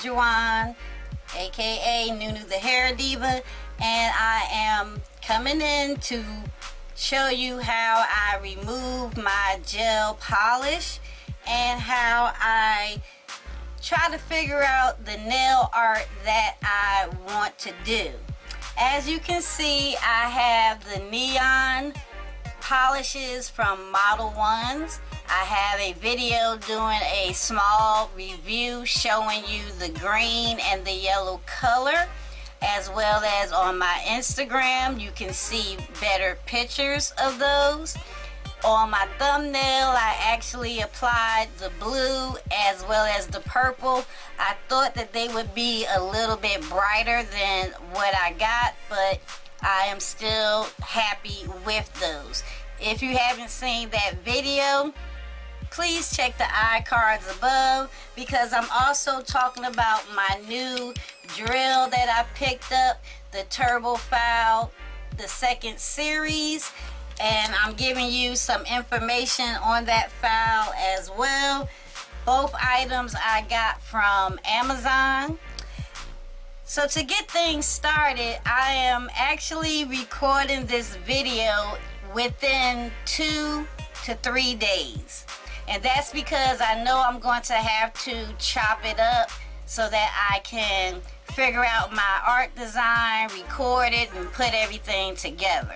Najayon, aka NueNew The Hair Diva, and I am coming in to show you how I remove my gel polish and how I try to figure out the nail art that I want to do. As you can see, I have the neon polishes from Model 1s. I have a video doing a small review showing you the green and the yellow color, as well as on my Instagram you can see better pictures of those. On my thumbnail I actually applied the blue as well as the purple. I thought that they would be a little bit brighter than what I got, but I am still happy with those. If you haven't seen that video, please check the iCards above, because I'm also talking about my new drill that I picked up, the Turbo File, the second series, and I'm giving you some information on that file as well. Both items I got from Amazon. So to get things started, I am actually recording this video within 2 to 3 days. And that's because I know I'm going to have to chop it up so that I can figure out my art design, record it, and put everything together.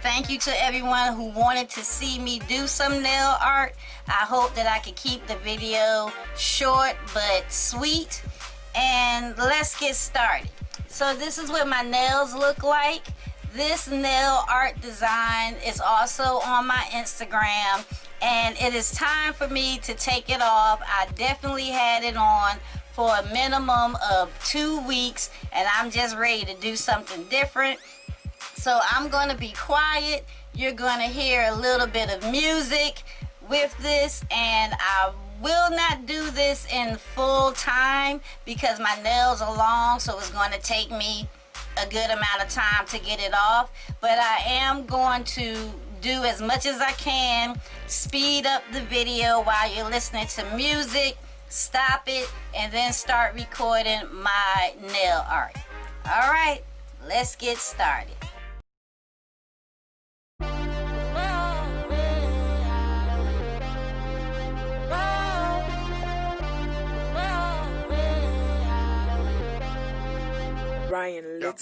Thank you to everyone who wanted to see me do some nail art. I hope that I could keep the video short but sweet. And let's get started. So this is what my nails look like. This nail art design is also on my Instagram, and it is time for me to take it off. I definitely had it on for a minimum of 2 weeks, and I'm just ready to do something different. So I'm going to be quiet. You're going to hear a little bit of music with this, and I will not do this in full time because my nails are long, so it's going to take me a good amount of time to get it off. But I am going to do as much as I can, speed up the video while you're listening to music, stop it, and then start recording my nail art. All right, let's get started. Ryan Little.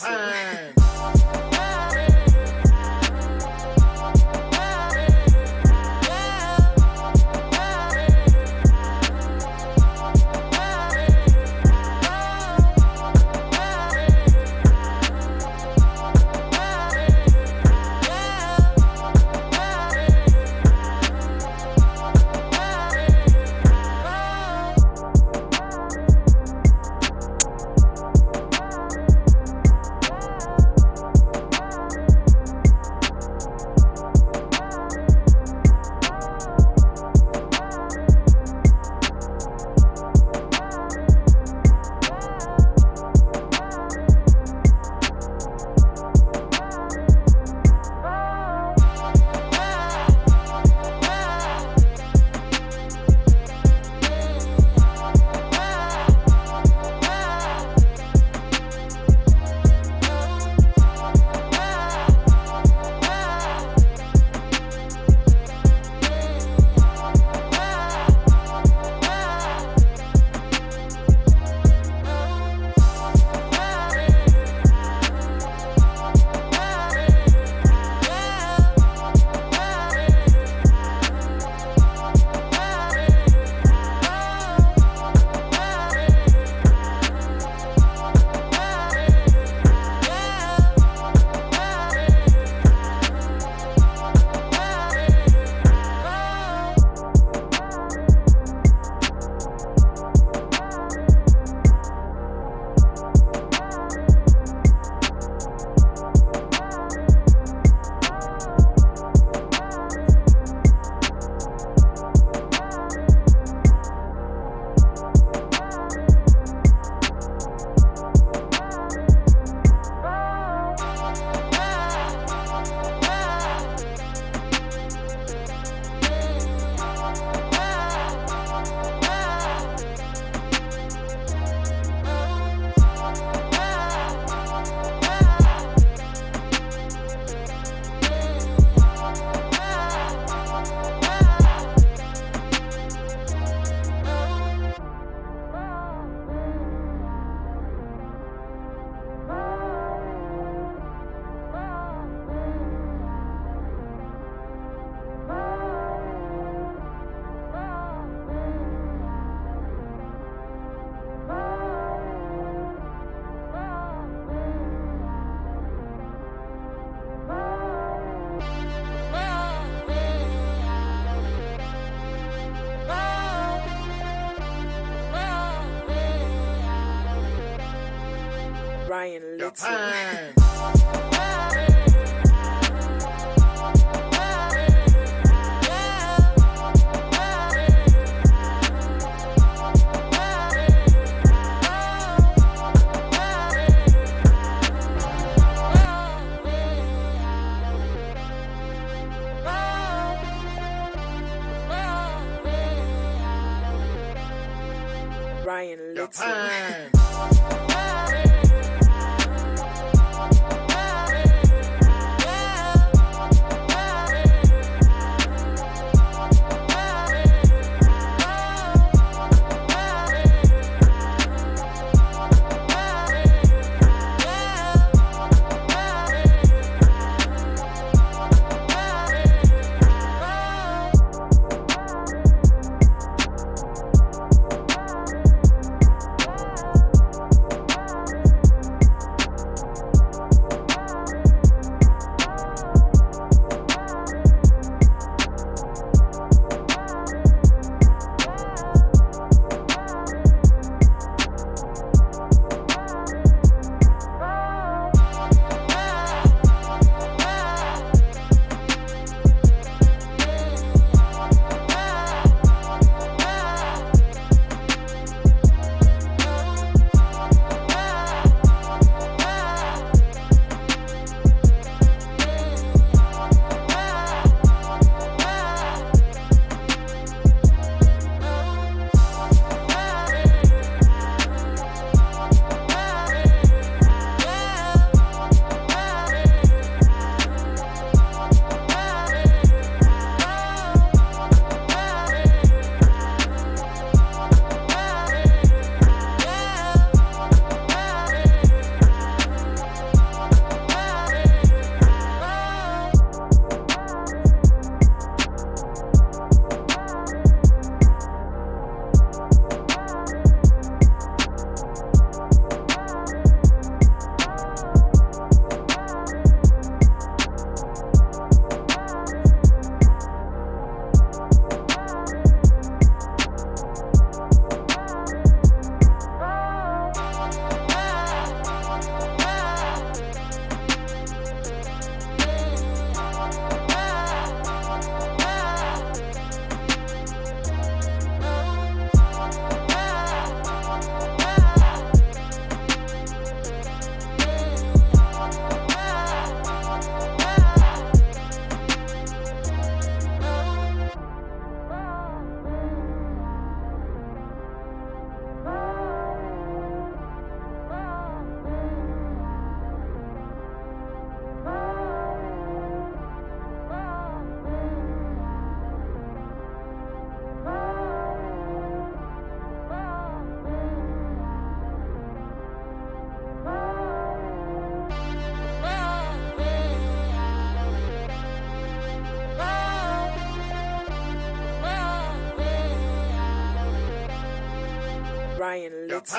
to. Ryan Little. Ryan Little.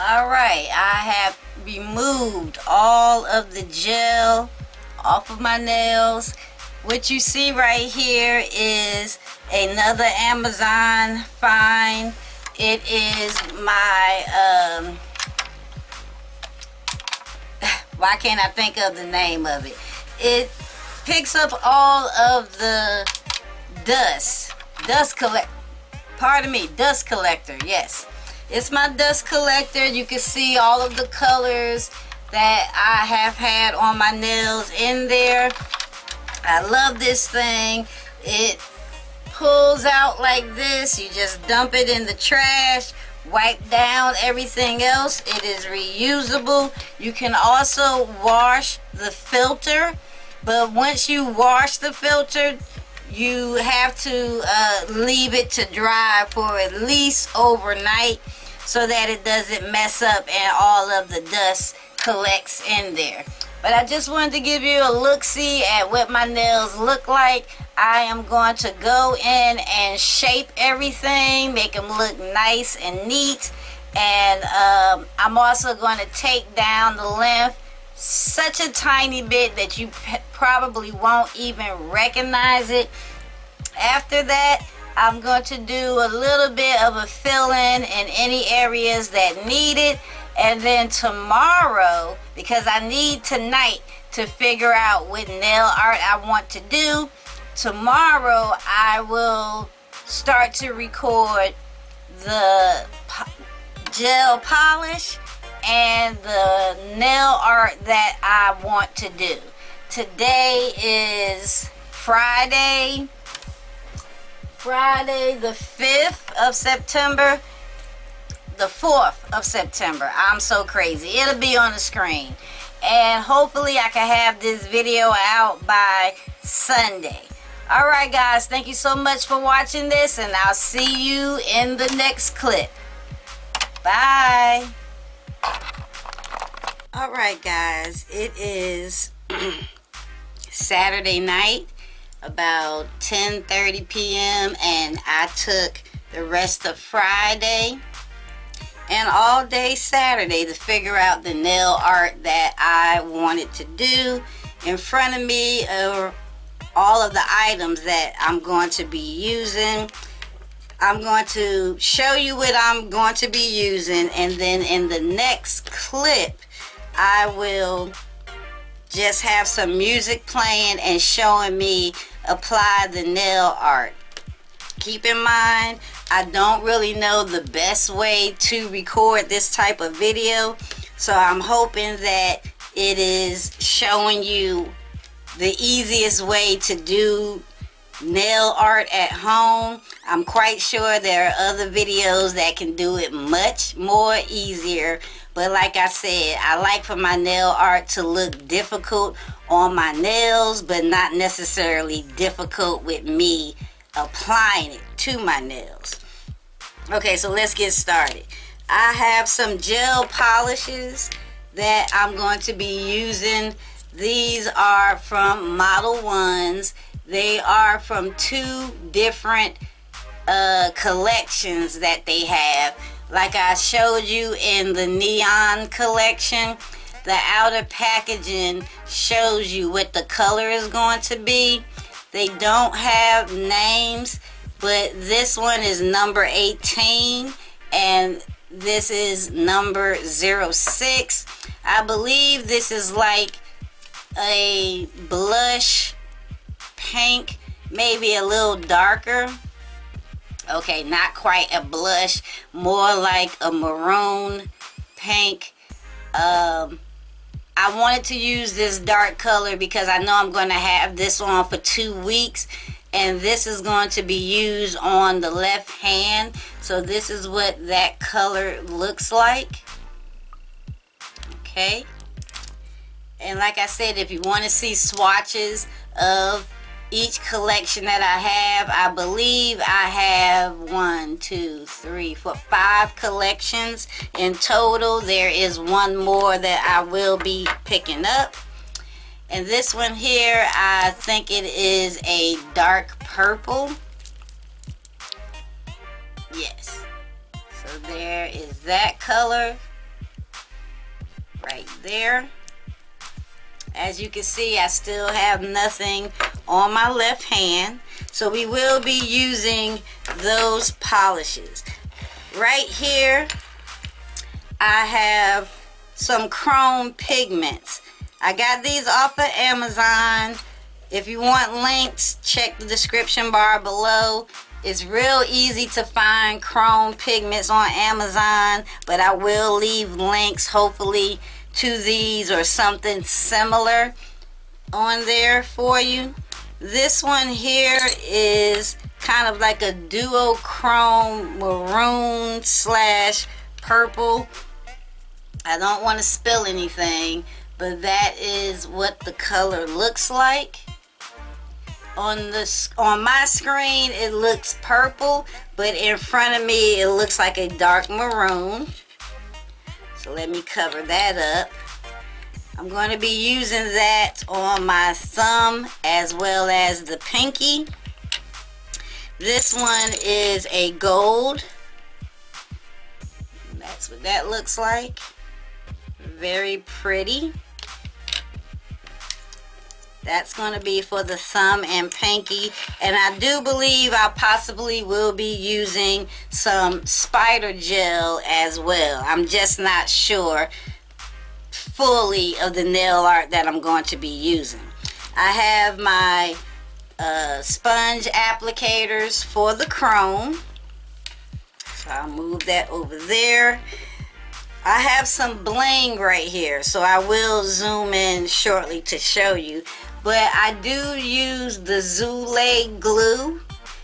Alright, I have removed all of the gel off of my nails. What you see right here is another Amazon find. It is my, why can't I think of the name of it? It picks up all of the dust collector, yes. It's my dust collector. You can see all of the colors that I have had on my nails in there. I love this thing. It pulls out like this. You just dump it in the trash, wipe down everything else. It is reusable. You can also wash the filter, but once you wash the filter, you have to leave it to dry for at least overnight so that it doesn't mess up and all of the dust collects in there. But I just wanted to give you a look-see at what my nails look like. I am going to go in and shape everything, make them look nice and neat. And I'm also going to take down the length such a tiny bit that you probably won't even recognize it. After that, I'm going to do a little bit of a fill-in in any areas that need it. And then tomorrow, because I need tonight to figure out what nail art I want to do, tomorrow I will start to record the gel polish and the nail art that I want to do. Today is Friday the 5th of September. The 4th of September. I'm so crazy. It'll be on the screen. And hopefully I can have this video out by Sunday. Alright guys, thank you so much for watching this, and I'll see you in the next clip. Bye. Alright guys, it is Saturday night, about 10:30 p.m. and I took the rest of Friday and all day Saturday to figure out the nail art that I wanted to do. In front of me are all of the items that I'm going to be using. I'm going to show you what I'm going to be using, and then in the next clip I will just have some music playing and showing me apply the nail art. Keep in mind, I don't really know the best way to record this type of video, so I'm hoping that it is showing you the easiest way to do nail art at home. I'm quite sure there are other videos that can do it much more easier, but like I said, I like for my nail art to look difficult on my nails, but not necessarily difficult with me applying it to my nails. Okay, so let's get started. I have some gel polishes that I'm going to be using. These are from Model Ones. They are from two different collections that they have. Like I showed you in the neon collection, the outer packaging shows you what the color is going to be. They don't have names, but this one is number 18 and this is number 06. I believe this is like a blush pink, maybe a little darker. Okay, not quite a blush, more like a maroon pink. I wanted to use this dark color because I know I'm going to have this on for 2 weeks, and this is going to be used on the left hand. So this is what that color looks like. Okay, and like I said, if you want to see swatches of each collection that I have, I believe I have 1, 2, 3, 4, 5 collections in total. There is one more that I will be picking up, and this one here, I think it is a dark purple. Yes, so there is that color right there. As you can see, I still have nothing on my left hand, so we will be using those polishes. Right here I have some chrome pigments. I got these off of Amazon. If you want links, check the description bar below. It's real easy to find chrome pigments on Amazon, but I will leave links hopefully to these or something similar on there for you. This one here is kind of like a duochrome maroon slash purple. I don't want to spill anything, but that is what the color looks like. On my screen it looks purple, but in front of me it looks like a dark maroon. So let me cover that up. I'm going to be using that on my thumb as well as the pinky. This one is a gold. That's what that looks like. Very pretty. That's going to be for the thumb and pinky. And I do believe I possibly will be using some spider gel as well. I'm just not sure fully of the nail art that I'm going to be using. I have my sponge applicators for the chrome. So I'll move that over there. I have some bling right here, so I will zoom in shortly to show you. But I do use the Zule glue,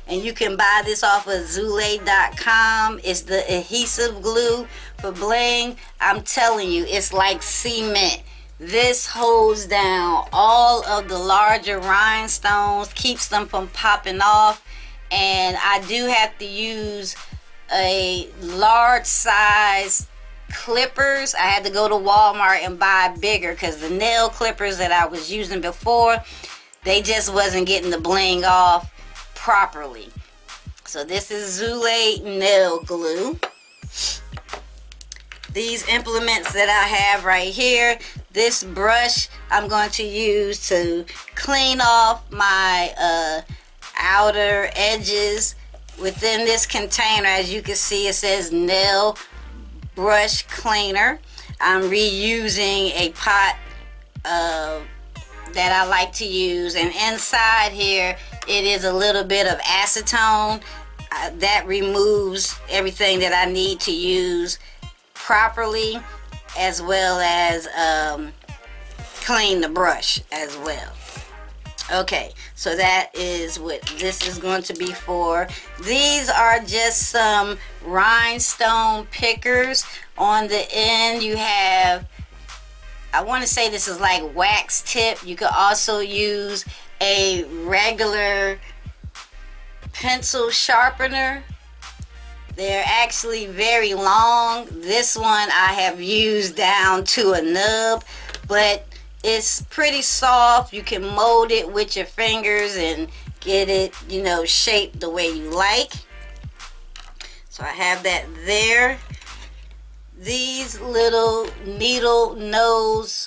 and you can buy this off of Zule.com. It's the adhesive glue for bling. I'm telling you, it's like cement. This holds down all of the larger rhinestones, keeps them from popping off, and I do have to use a large size clippers. I had to go to Walmart and buy bigger because the nail clippers that I was using before, they just wasn't getting the bling off properly. So this is Zule nail glue. These implements that I have right here, this brush I'm going to use to clean off my outer edges within this container. As you can see, it says nail brush cleaner. I'm reusing a pot that I like to use, and inside here it is a little bit of acetone that removes everything that I need to use properly, as well as clean the brush as well. Okay, so that is what this is going to be for. These are just some rhinestone pickers. On the end you have, I want to say this is like wax tip. You could also use a regular pencil sharpener. They're actually very long. This one I have used down to a nub, but it's pretty soft. You can mold it with your fingers and get it, you know, shaped the way you like. So I have that there. These little needle nose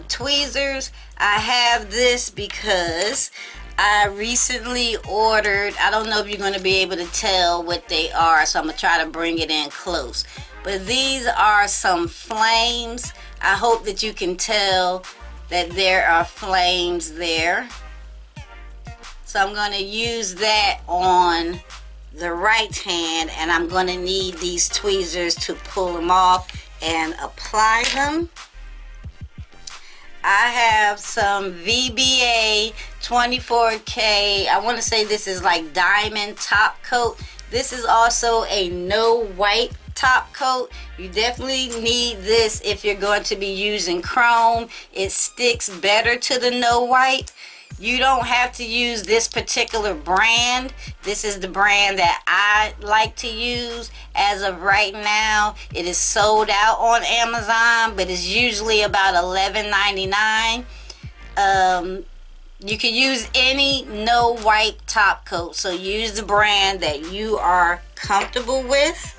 tweezers, I have this because I recently ordered, I don't know if you're going to be able to tell what they are, so I'm going to try to bring it in close. But these are some flames. I hope that you can tell that there are flames there. So I'm going to use that on the right hand, and I'm going to need these tweezers to pull them off and apply them. I have some VBA 24K, I want to say this is like diamond top coat. This is also a no wipe top coat. You definitely need this if you're going to be using chrome. It sticks better to the no wipe. You don't have to use this particular brand. This is the brand that I like to use. As of right now, it is sold out on Amazon, but it's usually about $11.99. You can use any no wipe top coat, so use the brand that you are comfortable with.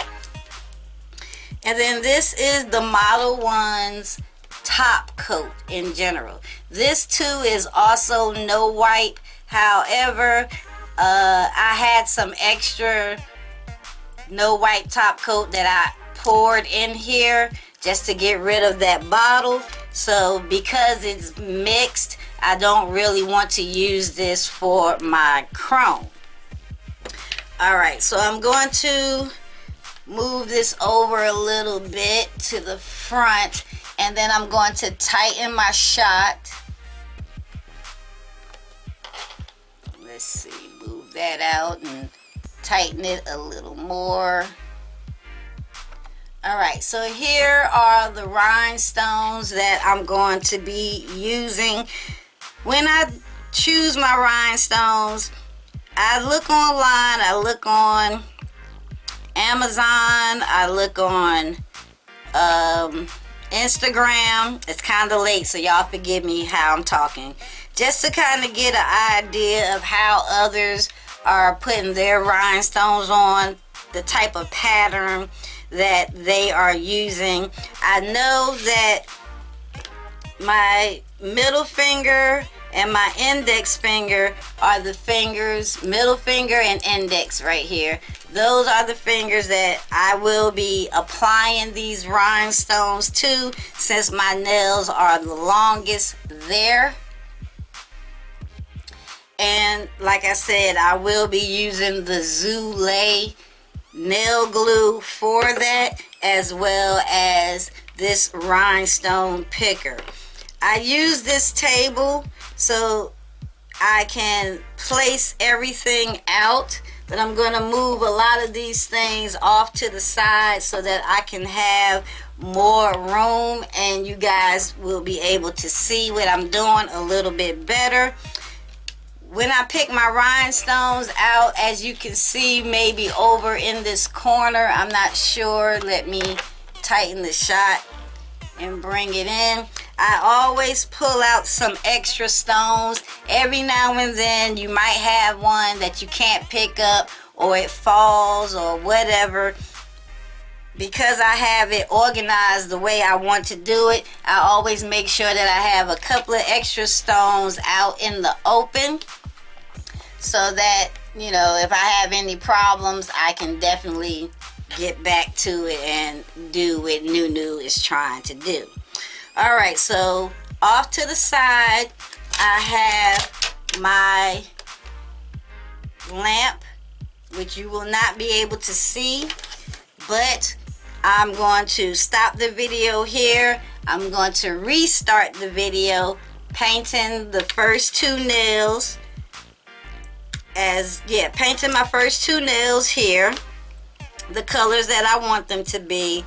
And then this is the Model 1's top coat in general. This too is also no wipe. However, I had some extra no wipe top coat that I poured in here just to get rid of that bottle. So because it's mixed, I don't really want to use this for my chrome. Alright, so I'm going to move this over a little bit to the front, and then I'm going to tighten my shot. Let's see, move that out and tighten it a little more. Alright, so here are the rhinestones that I'm going to be using. When I choose my rhinestones, I look online, I look on Amazon, I look on Instagram. It's kind of late, so y'all forgive me how I'm talking. Just to kind of get an idea of how others are putting their rhinestones on, the type of pattern that they are using. I know that my middle finger and my index finger are the fingers, middle finger and index right here. Those are the fingers that I will be applying these rhinestones to, since my nails are the longest there. And like I said, I will be using the Zulay nail glue for that, as well as this rhinestone picker. I use this table so I can place everything out, but I'm going to move a lot of these things off to the side so that I can have more room and you guys will be able to see what I'm doing a little bit better. When I pick my rhinestones out, as you can see, maybe over in this corner, I'm not sure. Let me tighten the shot and bring it in. I always pull out some extra stones. Every now and then you might have one that you can't pick up, or it falls or whatever. Because I have it organized the way I want to do it, I always make sure that I have a couple of extra stones out in the open, so that, you know, if I have any problems, I can definitely get back to it and do what NueNew is trying to do. Alright, so off to the side, I have my lamp, which you will not be able to see, but I'm going to stop the video here. I'm going to restart the video, painting the first two nails. Painting my first two nails here, the colors that I want them to be,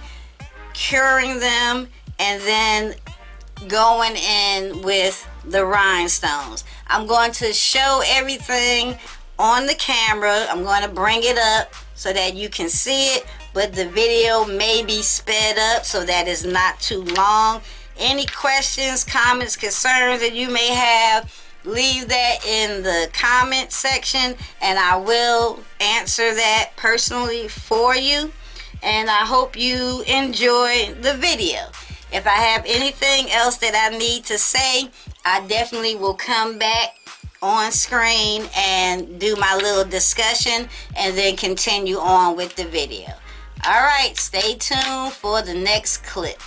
curing them, and then going in with the rhinestones. I'm going to show everything on the camera. I'm going to bring it up so that you can see it, but the video may be sped up so that it's not too long. Any questions, comments, concerns that you may have, leave that in the comment section and I will answer that personally for you. And I hope you enjoy the video. If I have anything else that I need to say, I definitely will come back on screen and do my little discussion and then continue on with the video. Alright, stay tuned for the next clip.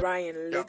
Ryan Little.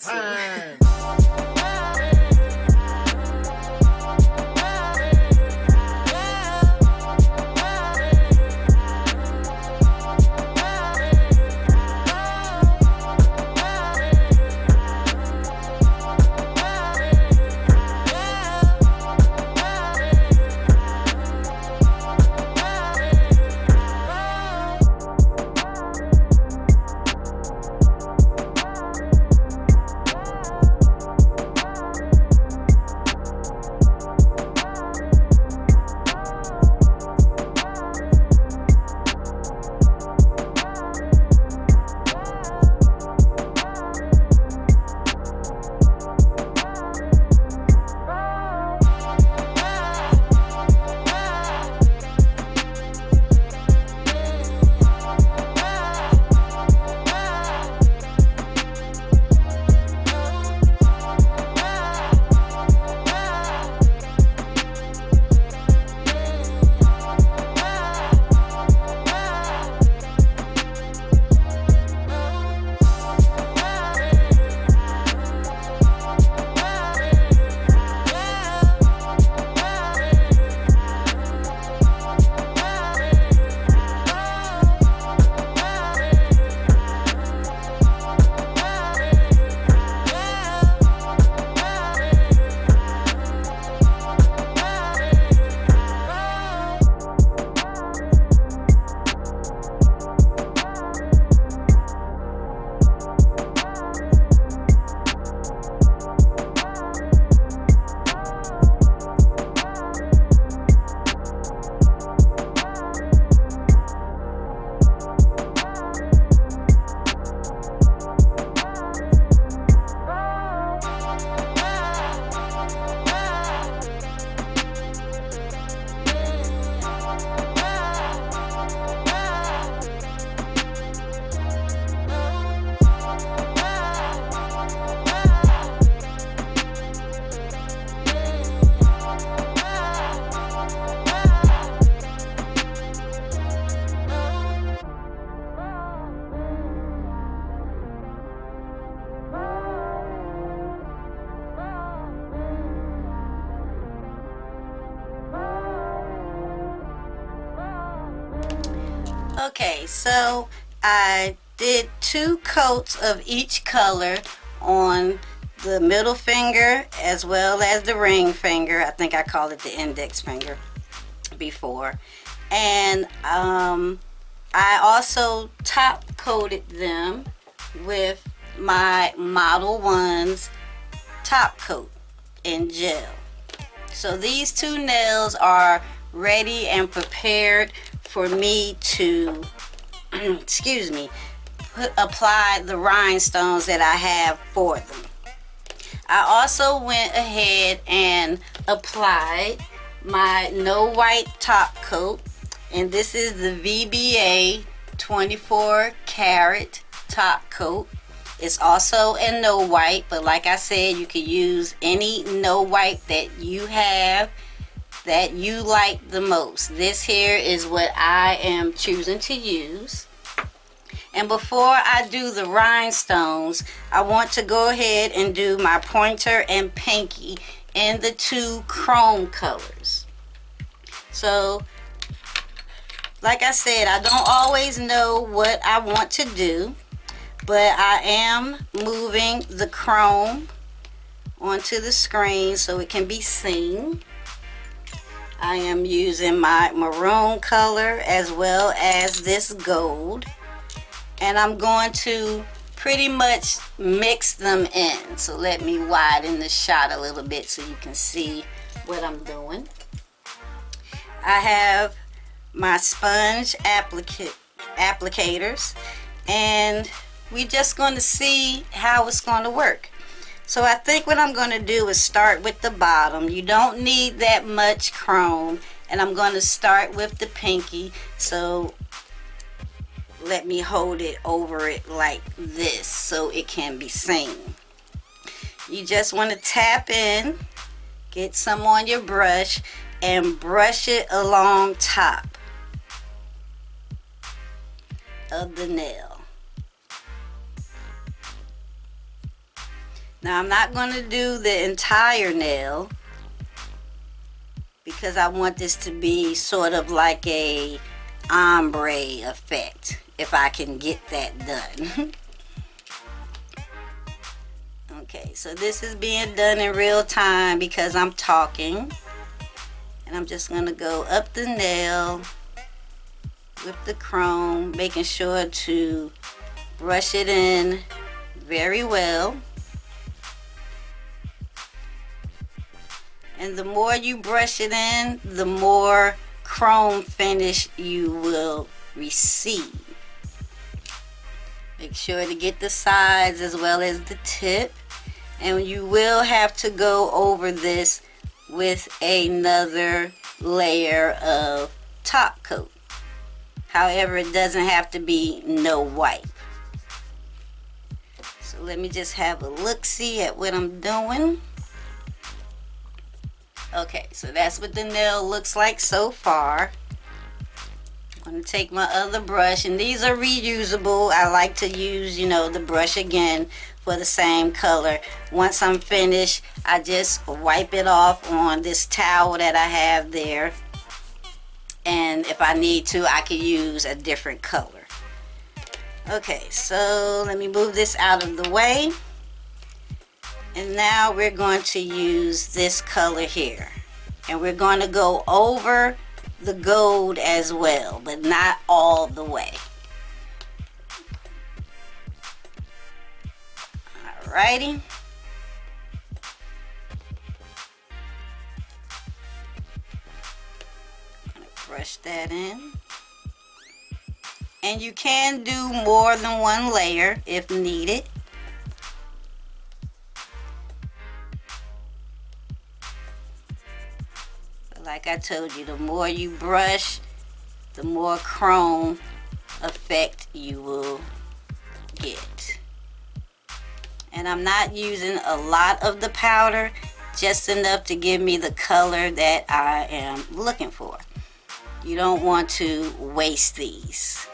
Okay, so I did 2 coats of each color on the middle finger as well as the ring finger. I think I called it the index finger before. And I also top coated them with my Model 1's top coat in gel. So these 2 nails are ready and prepared for me to excuse me, apply the rhinestones that I have for them. I also went ahead and applied my No White top coat, and this is the VBA 24 karat top coat. It's also in No White, but like I said, you can use any No White that you have that you like the most. This here is what I am choosing to use. And before I do the rhinestones, I want to go ahead and do my pointer and pinky in the 2 chrome colors. So like I said, I don't always know what I want to do, but I am moving the chrome onto the screen so it can be seen. I am using my maroon color as well as this gold, and I'm going to pretty much mix them in. So let me widen the shot a little bit so you can see what I'm doing. I have my sponge applicators, and we're just going to see how it's going to work. So I think what I'm going to do is start with the bottom. You don't need that much chrome, and I'm going to start with the pinky. So let me hold it over it like this so it can be seen. You just want to tap in, get some on your brush, and brush it along top of the nail. Now I'm not going to do the entire nail because I want this to be sort of like a ombre effect, if I can get that done. Okay, so this is being done in real time because I'm talking. And I'm just going to go up the nail with the chrome, making sure to brush it in very well. And the more you brush it in, the more chrome finish you will receive. Make sure to get the sides as well as the tip. And you will have to go over this with another layer of top coat. However, it doesn't have to be no white. So let me just have a look-see at what I'm doing. Okay, so that's what the nail looks like so far. I'm going to take my other brush, and these are reusable. I like to use, the brush again for the same color. Once I'm finished, I just wipe it off on this towel that I have there. And if I need to, I can use a different color. Okay, so let me move this out of the way. And now we're going to use this color here. And we're going to go over the gold as well, but not all the way. Alrighty. I'm going to brush that in. And you can do more than one layer if needed. Like I told you, the more you brush, the more chrome effect you will get. And I'm not using a lot of the powder, just enough to give me the color that I am looking for. You don't want to waste these.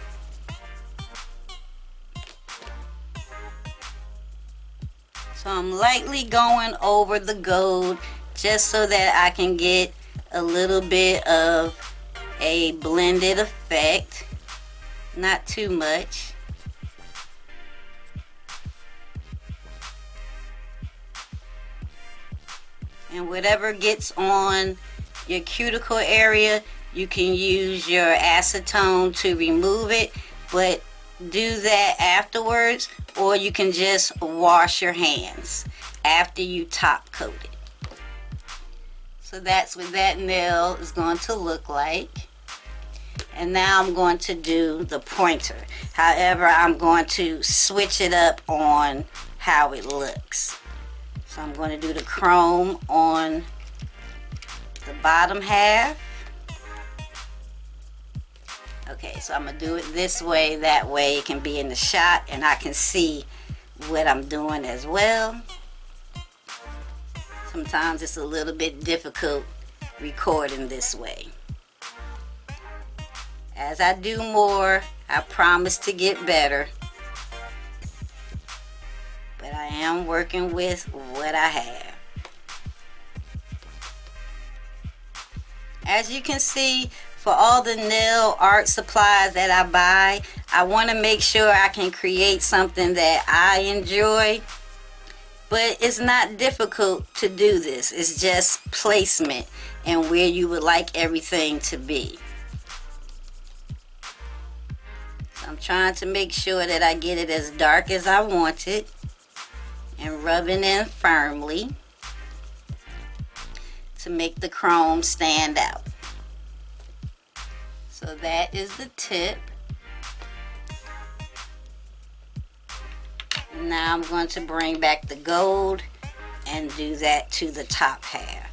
So I'm lightly going over the gold just so that I can get a little bit of a blended effect. not too much. And whatever gets on your cuticle area, you can use your acetone to remove it, but do that afterwards, or you can just wash your hands after you top coat it. So that's what that nail is going to look like. And now I'm going to do the pointer. However, I'm going to switch it up on how it looks. So I'm going to do the chrome on the bottom half. Okay, so I'm going to do it this way. That way it can be in the shot and I can see what I'm doing as well. Sometimes it's a little bit difficult recording this way. As I do more, I promise to get better. But I am working with what I have. As you can see, for all the nail art supplies that I buy, I want to make sure I can create something that I enjoy. But it's not difficult to do this. It's just placement and where you would like everything to be. So I'm trying to make sure that I get it as dark as I want it and rubbing in firmly to make the chrome stand out. So that is the tip. Now I'm going to bring back the gold and do that to the top half.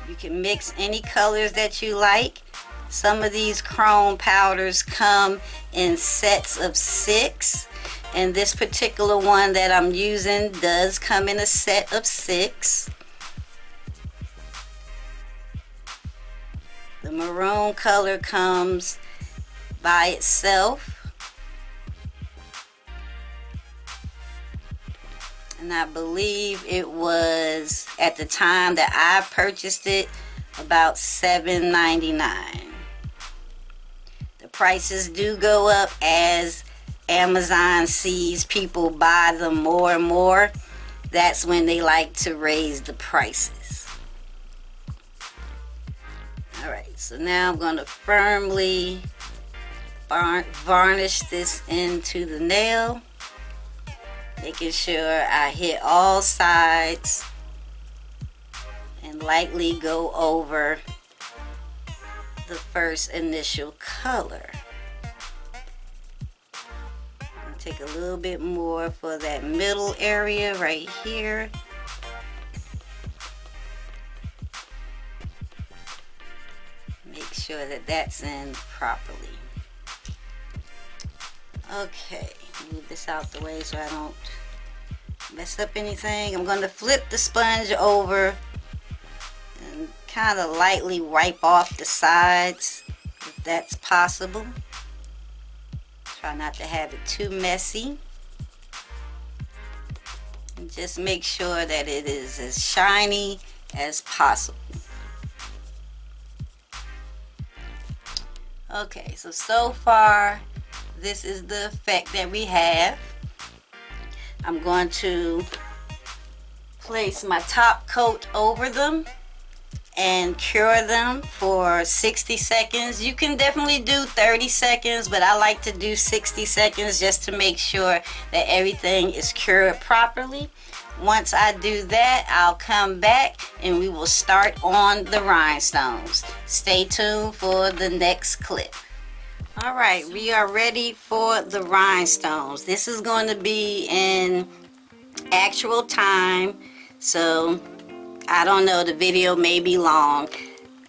You can mix any colors that you like. Some of these chrome powders come in sets of 6, and this particular one that I'm using does come in a set of 6. The maroon color comes by itself, and I believe it was, at the time that I purchased it, about $7.99. The prices do go up as Amazon sees people buy them more and more. That's when they like to raise the prices. Alright, so now I'm going to firmly varnish this into the nail, making sure I hit all sides and lightly go over the first initial color. I'll take a little bit more for that middle area right here. Make sure that that's in properly. Okay, move this out the way so I don't mess up anything. I'm going to flip the sponge over and kind of lightly wipe off the sides if that's possible. Try not to have it too messy. And just make sure that it is as shiny as possible. Okay, so far this is the effect that we have. I'm going to place my top coat over them and cure them for 60 seconds. You can definitely do 30 seconds, but I like to do 60 seconds just to make sure that everything is cured properly. Once I do that, I'll come back and we will start on the rhinestones. Stay tuned for the next clip. Alright, we are ready for the rhinestones. This is going to be in actual time, so I don't know, the video may be long.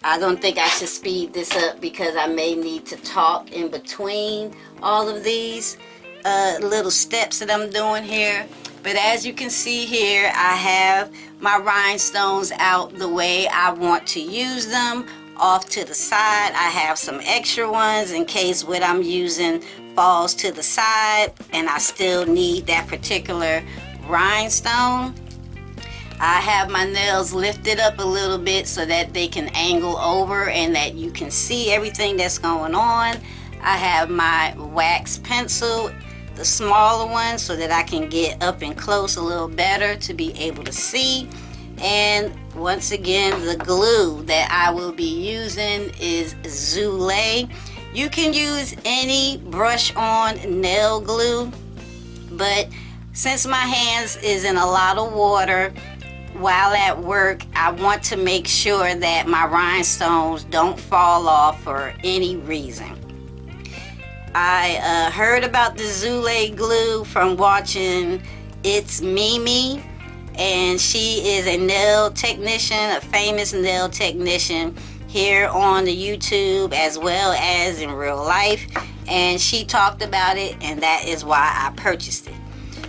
I don't think I should speed this up because I may need to talk in between all of these little steps that I'm doing here. But as you can see here, I have my rhinestones out the way I want to use them. Off to the side, I have some extra ones in case what I'm using falls to the side and I still need that particular rhinestone. I have my nails lifted up a little bit so that they can angle over and that you can see everything that's going on. I have my wax pencil, the smaller one, so that I can get up and close a little better to be able to see. And once again, the glue that I will be using is Zulay. You can use any brush-on nail glue, but since my hands is in a lot of water while at work, I want to make sure that my rhinestones don't fall off for any reason. I heard about the Zulay glue from watching It's Mimi, and she is a nail technician, a famous nail technician here on the YouTube as well as in real life, and she talked about it, and that is why I purchased it.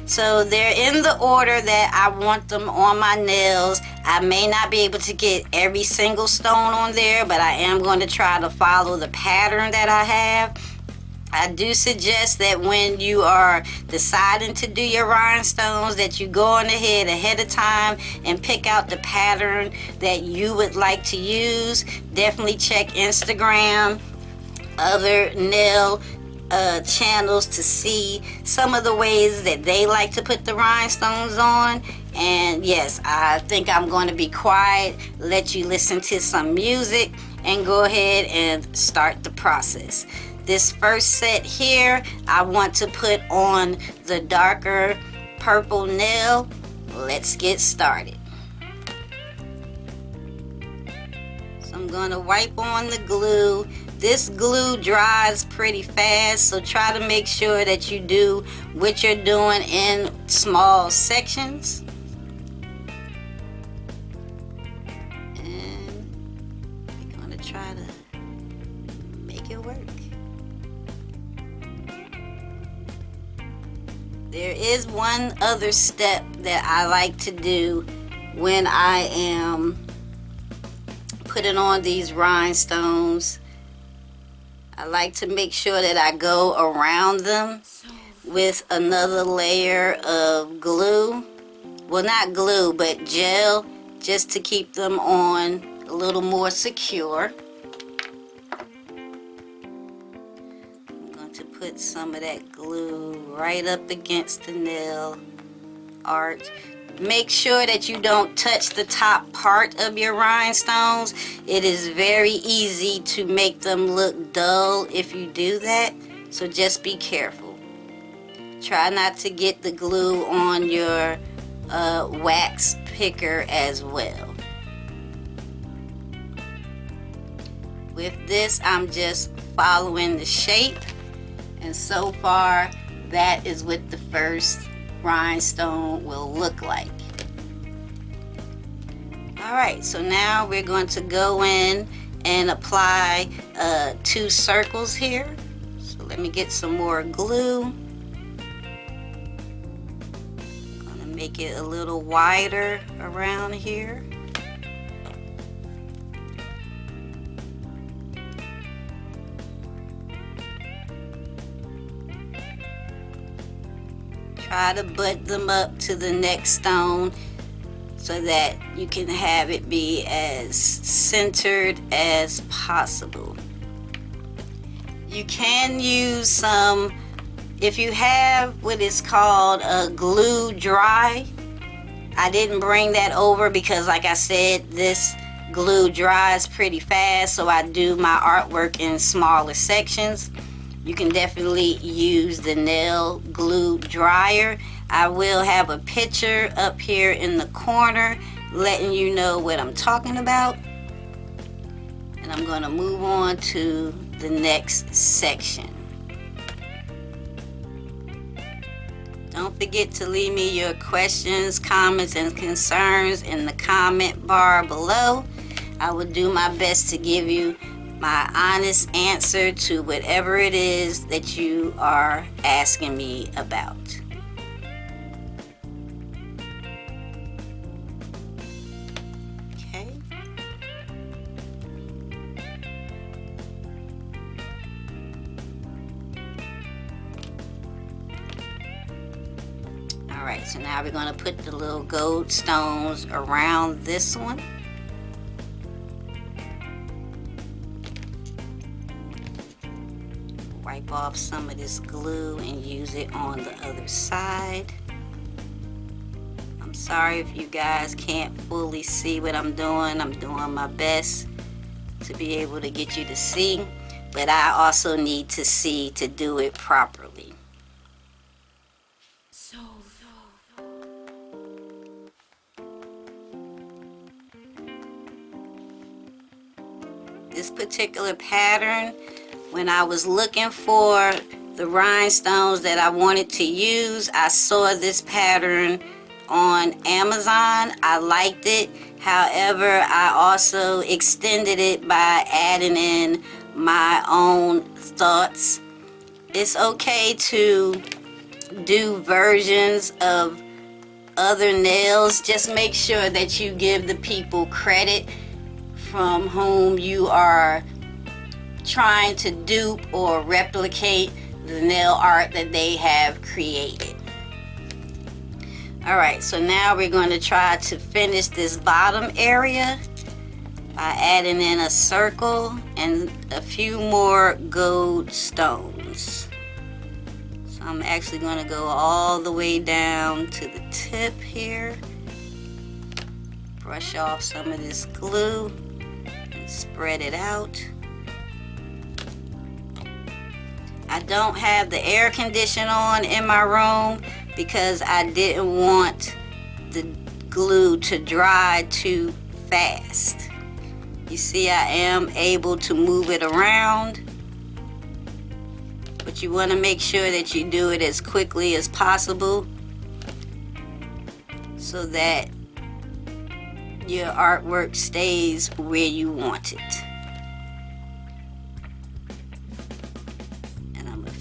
So they're in the order that I want them on my nails. I may not be able to get every single stone on there, but I am going to try to follow the pattern that I have. I do suggest that when you are deciding to do your rhinestones, that you go on ahead of time and pick out the pattern that you would like to use. Definitely check Instagram, other nail channels to see some of the ways that they like to put the rhinestones on. And yes, I think I'm going to be quiet, let you listen to some music, and go ahead and start the process. This first set here, I want to put on the darker purple nail. Let's get started. So I'm going to wipe on the glue. This glue dries pretty fast, so try to make sure that you do what you're doing in small sections. And we're going to try to make it work. There is one other step that I like to do when I am putting on these rhinestones. I like to make sure that I go around them with another layer of glue. Well, not glue, but gel, just to keep them on a little more secure. I'm going to put some of that glue right up against the nail arch. Make sure that you don't touch the top part of your rhinestones. It is very easy to make them look dull if you do that, so just be careful. Try not to get the glue on your wax picker as well. With this, I'm just following the shape, and so far that is what the first rhinestone will look like. Alright, so now we're going to go in and apply 2 circles here. So let me get some more glue. I'm going to make it a little wider around here. Try to butt them up to the next stone so that you can have it be as centered as possible. You can use some, if you have what is called a glue dry. I didn't bring that over because, like I said, this glue dries pretty fast, so I do my artwork in smaller sections. You can definitely use the nail glue dryer. I will have a picture up here in the corner letting you know what I'm talking about. And I'm going to move on to the next section. Don't forget to leave me your questions, comments, and concerns in the comment bar below. I will do my best to give you my honest answer to whatever it is that you are asking me about. Okay. Alright, So now we're going to put the little gold stones around this one. Wipe off some of this glue and use it on the other side. I'm sorry if you guys can't fully see what I'm doing. I'm doing my best to be able to get you to see, but I also need to see to do it properly. This particular pattern, when I was looking for the rhinestones that I wanted to use, I saw this pattern on Amazon. I liked it. However, I also extended it by adding in my own thoughts. It's okay to do versions of other nails. Just make sure that you give the people credit from whom you are trying to dupe or replicate the nail art that they have created. Alright, so now we're going to try to finish this bottom area by adding in a circle and a few more gold stones. So I'm actually going to go all the way down to the tip here. Brush off some of this glue and spread it out. I don't have the air conditioner on in my room because I didn't want the glue to dry too fast. You see, I am able to move it around, but you want to make sure that you do it as quickly as possible so that your artwork stays where you want it.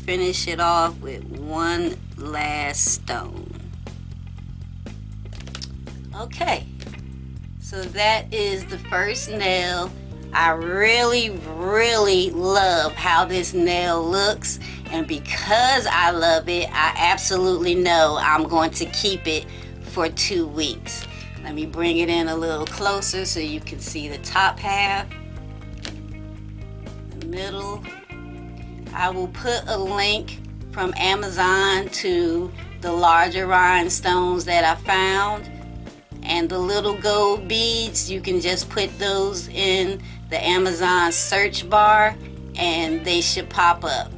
Finish it off with one last stone. Okay, so that is the first nail. I really love how this nail looks, and because I love it, I absolutely know I'm going to keep it for 2 weeks. Let me bring it in a little closer so you can see the top half, the middle. I will put a link from Amazon to the larger rhinestones that I found, and the little gold beads, you can just put those in the Amazon search bar and they should pop up.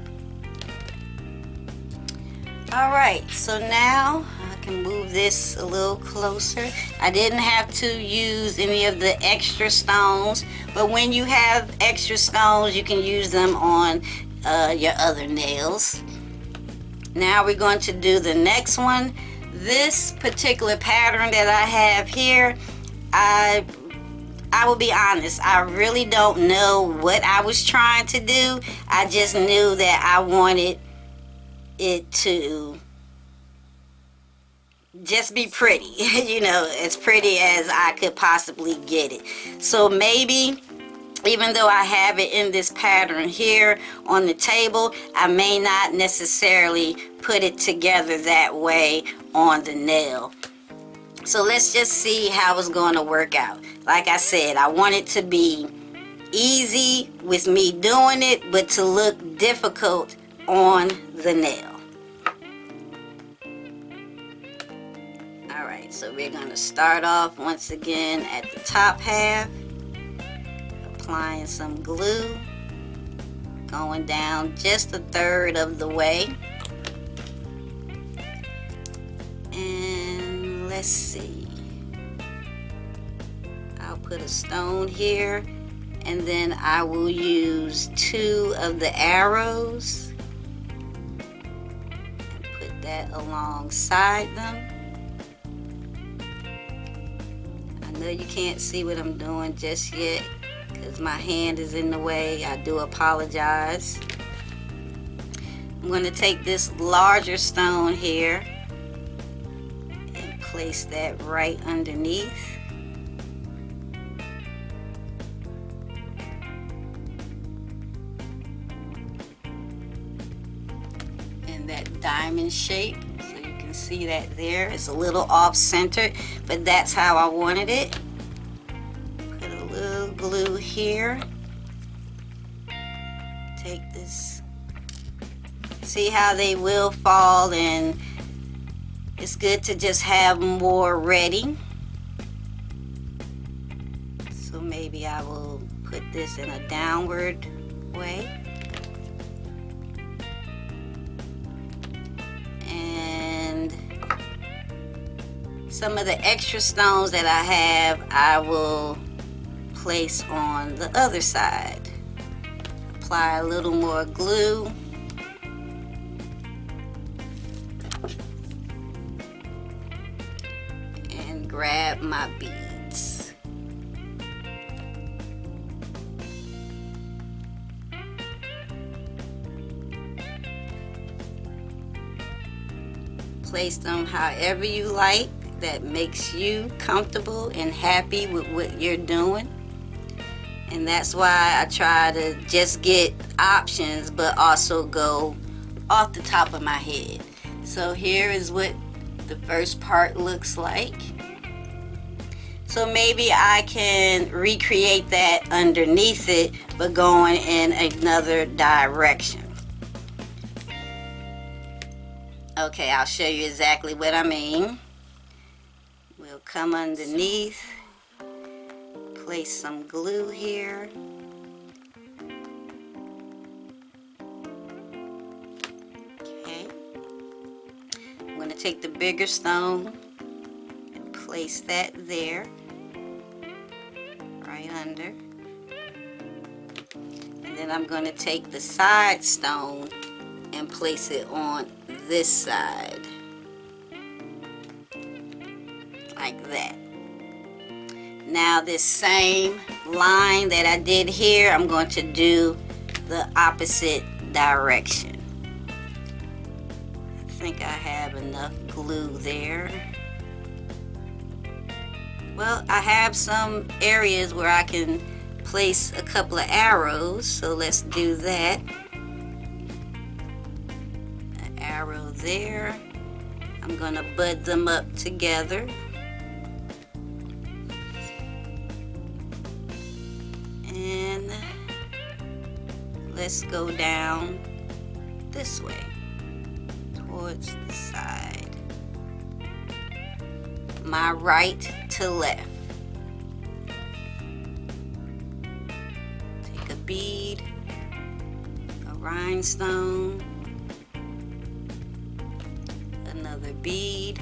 Alright, so now I can move this a little closer. I didn't have to use any of the extra stones, but when you have extra stones, you can use them on your other nails. Now we're going to do the next one. This particular pattern that I have here, I will be honest, I really don't know what I was trying to do. I just knew that I wanted it to just be pretty, you know, as pretty as I could possibly get it. So maybe, even though I have it in this pattern here on the table, I may not necessarily put it together that way on the nail. So let's just see how it's going to work out. Like I said, I want it to be easy with me doing it, but to look difficult on the nail. Alright, so we're going to start off once again at the top half. Applying some glue, going down just 1/3 of the way, and let's see, I'll put a stone here, and then I will use 2 of the arrows and put that alongside them. I know you can't see what I'm doing just yet because my hand is in the way. I do apologize. I'm going to take this larger stone here and place that right underneath. In that diamond shape, so you can see see that there? It's a little off-centered, but that's how I wanted it. Put a little glue here. Take this. See how they will fall, and it's good to just have more ready. So maybe I will put this in a downward way. And some of the extra stones that I have, I will place on the other side. Apply a little more glue. And grab my beads. Place them however you like, that makes you comfortable and happy with what you're doing. And that's why I try to just get options, but also go off the top of my head. So here is what the first part looks like. So maybe I can recreate that underneath it, but going in another direction. Okay, I'll show you exactly what I mean. We'll come underneath, place some glue here. Okay. I'm going to take the bigger stone and place that there, right under. And then I'm going to take the side stone and place it on this side, like that. Now this same line that I did here, I'm going to do the opposite direction. I think I have enough glue there. Well, I have some areas where I can place a couple of arrows, so let's do that. An arrow there. I'm going to bud them up together. And let's go down this way towards the side, my right to left. Take a bead, a rhinestone, another bead,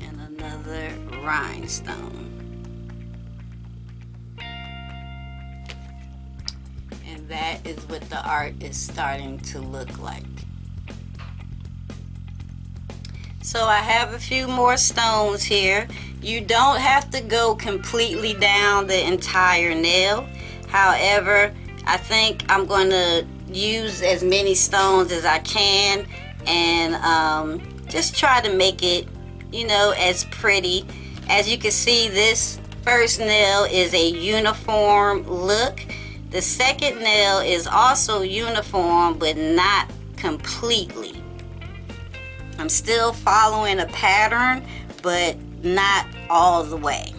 and another rhinestone. And that is what the art is starting to look like. So I have a few more stones here. You don't have to go completely down the entire nail. However, I think I'm going to use as many stones as I can and just try to make it, you know, as pretty. As you can see, this first nail is a uniform look. The second nail is also uniform, but not completely. I'm still following a pattern, but not all the way.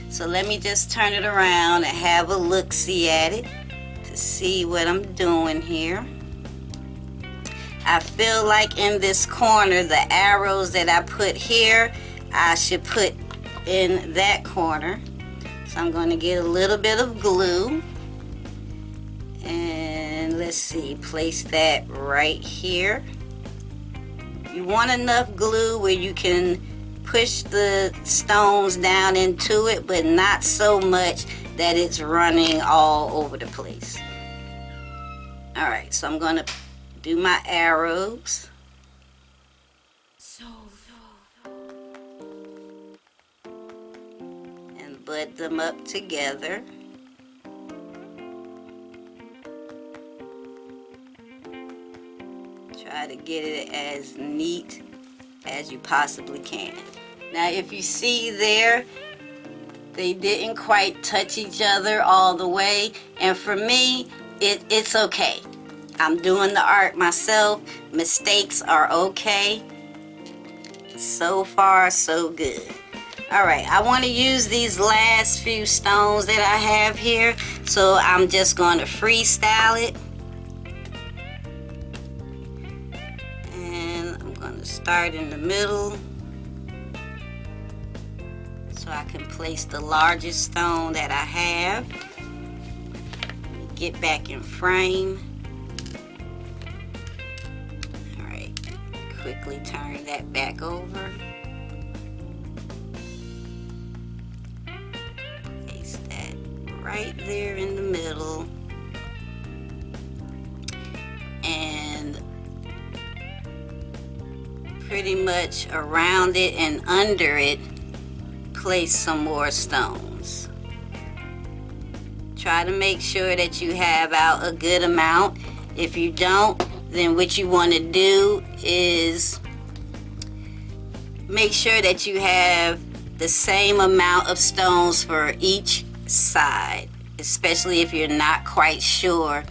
So let me just turn it around and have a look-see at it to see what I'm doing here. I feel like in this corner, the arrows that I put here, I should put in that corner. So I'm going to get a little bit of glue. And let's see, place that right here. You want enough glue where you can push the stones down into it, but not so much that it's running all over the place. Alright, so I'm going to do my arrows. And bud them up together. Try to get it as neat as you possibly can. Now if you see there, they didn't quite touch each other all the way, and for me it's okay. I'm doing the art myself. Mistakes are okay. So far, so good. Alright, I want to use these last few stones that I have here. So I'm just going to freestyle it. And I'm going to start in the middle, so I can place the largest stone that I have. Get back in frame. Alright, quickly turn that back over. Place that right there in the middle. And pretty much around it and under it, place some more stones. Try to make sure that you have out a good amount. If you don't, then what you want to do is make sure that you have the same amount of stones for each side, especially if you're not quite sure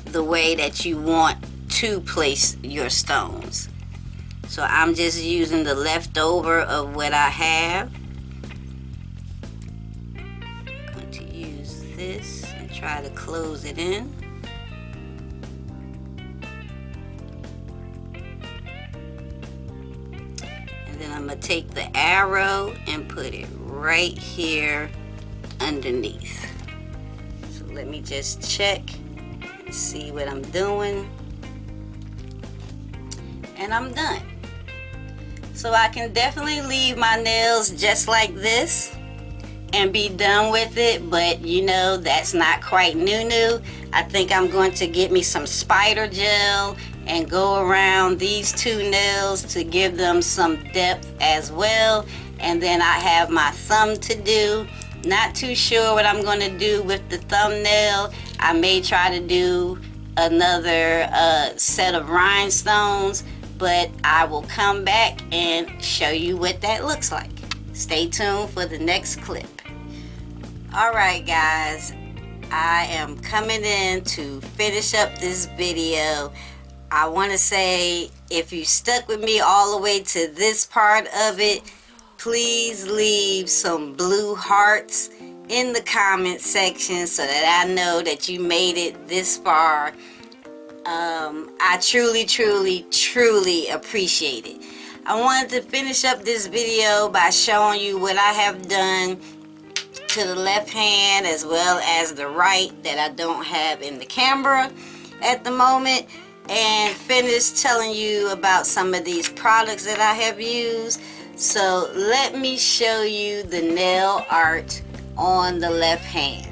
the way that you want to place your stones. So I'm just using the leftover of what I have. I'm going to use this and try to close it in. And then I'm going to take the arrow and put it right here underneath. So let me just check and see what I'm doing. And I'm done. So I can definitely leave my nails just like this and be done with it, but you know, that's not quite new. I think I'm going to get me some spider gel and go around these two nails to give them some depth as well. And then I have my thumb to do. Not too sure what I'm going to do with the thumbnail. I may try to do another set of rhinestones, but I will come back and show you what that looks like. Stay tuned for the next clip. Alright guys, I am coming in to finish up this video. I want to say, if you stuck with me all the way to this part of it, please leave some blue hearts in the comment section so that I know that you made it this far. I truly appreciate it. I wanted to finish up this video by showing you what I have done to the left hand as well as the right that I don't have in the camera at the moment, and finish telling you about some of these products that I have used. So let me show you the nail art on the left hand.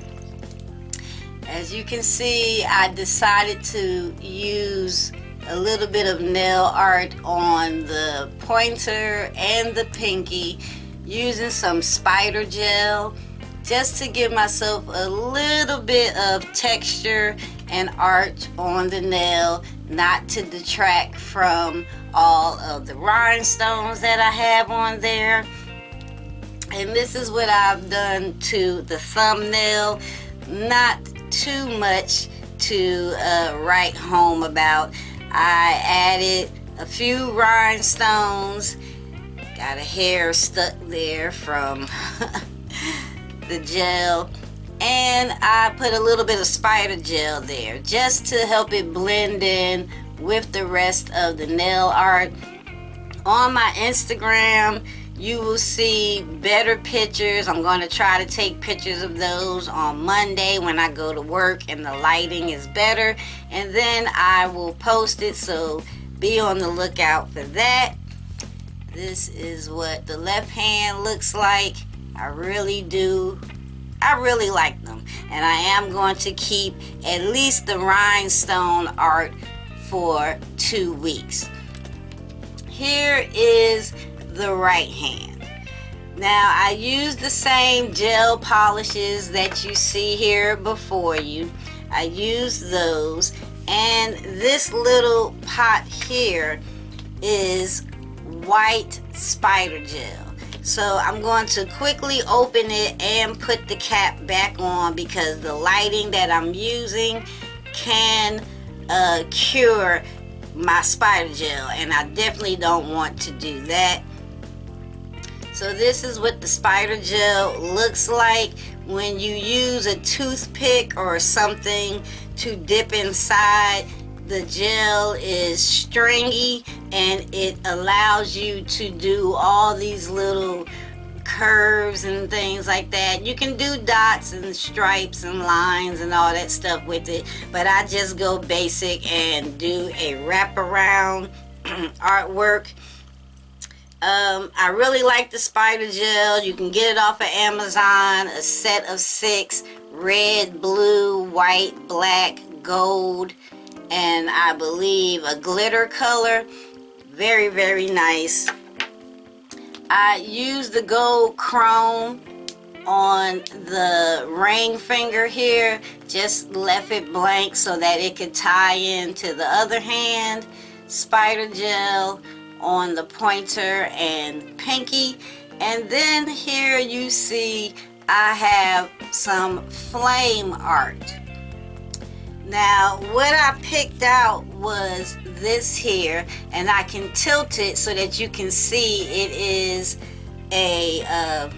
As you can see, I decided to use a little bit of nail art on the pointer and the pinky using some spider gel, just to give myself a little bit of texture and art on the nail, not to detract from all of the rhinestones that I have on there. And this is what I've done to the thumbnail. Not too much to write home about. I added a few rhinestones, got a hair stuck there from the gel, and I put a little bit of spider gel there just to help it blend in with the rest of the nail art. On my Instagram, you will see better pictures. I'm going to try to take pictures of those on Monday when I go to work and the lighting is better, and then I will post it, so be on the lookout for that. This is what the left hand looks like. I really like them, and I am going to keep at least the rhinestone art for 2 weeks. Here is the right hand. Now I use the same gel polishes that you see here before you. I use those, and this little pot here is white spider gel. So I'm going to quickly open it and put the cap back on because the lighting that I'm using can cure my spider gel, and I definitely don't want to do that. So this is what the spider gel looks like when you use a toothpick or something to dip inside. The gel is stringy and it allows you to do all these little curves and things like that. You can do dots and stripes and lines and all that stuff with it, but I just go basic and do a wraparound artwork. I really like the spider gel. You can get it off of Amazon, a set of 6, red, blue, white, black, gold, and I believe a glitter color. Very, very nice. I used the gold chrome on the ring finger here, just left it blank so that it could tie into the other hand. Spider gel on the pointer and pinky, and then here you see I have some flame art. Now what I picked out was this here, and I can tilt it so that you can see it is a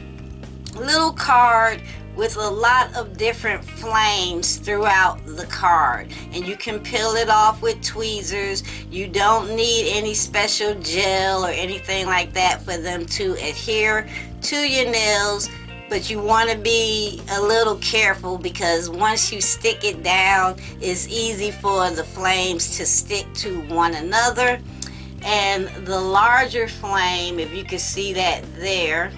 little card with a lot of different flames throughout the card, and you can peel it off with tweezers. You don't need any special gel or anything like that for them to adhere to your nails, but you want to be a little careful because once you stick it down, it's easy for the flames to stick to one another. And the larger flame, if you can see that there,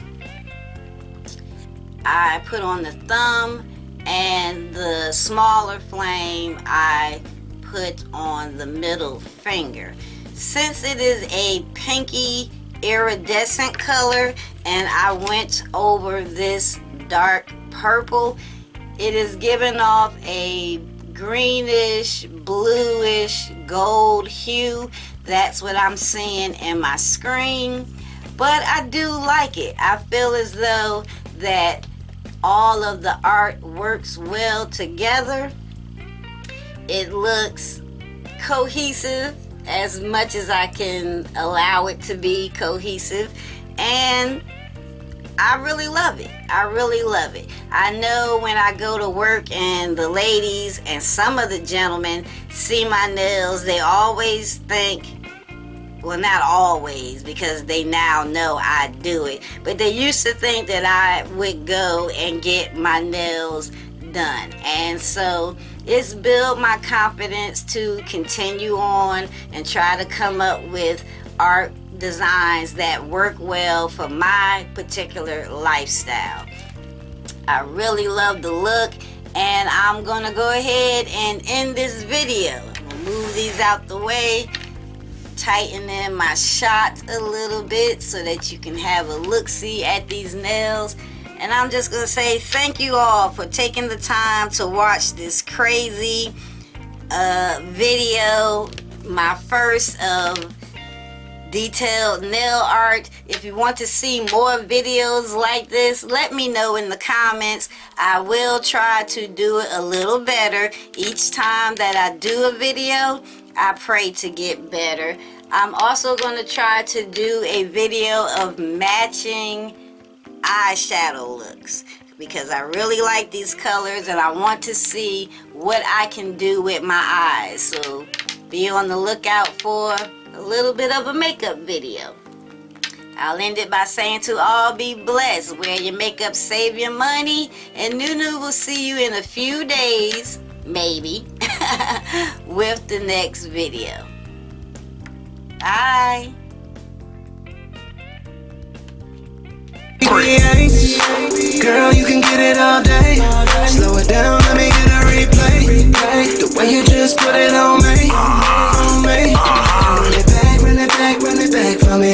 I put on the thumb, and the smaller flame I put on the middle finger. Since it is a pinky iridescent color and I went over this dark purple, it is giving off a greenish, bluish, gold hue. That's what I'm seeing in my screen, but I do like it. I feel as though that all of the art works well together. It looks cohesive as much as I can allow it to be cohesive, and I really love it. I really love it. I know when I go to work and the ladies and some of the gentlemen see my nails, they always think, well, not always, because they now know I do it, but they used to think that I would go and get my nails done. And so it's built my confidence to continue on and try to come up with art designs that work well for my particular lifestyle. I really love the look, and I'm gonna go ahead and end this video. I'm gonna move these out the way, tighten in my shot a little bit so that you can have a look-see at these nails. And I'm just gonna say thank you all for taking the time to watch this crazy video, my first of detailed nail art. If you want to see more videos like this, let me know in the comments. I will try to do it a little better each time that I do a video. I pray to get better. I'm also going to try to do a video of matching eyeshadow looks because I really like these colors and I want to see what I can do with my eyes. So be on the lookout for a little bit of a makeup video. I'll end it by saying to all, be blessed. Wear your makeup, save your money, and NueNew will see you in a few days, maybe, with the next video. Bye. Girl, you can get it all day. Slow it down, let me get a replay. The way you just put it on me, on me. Run it back, run it back, run it back for me.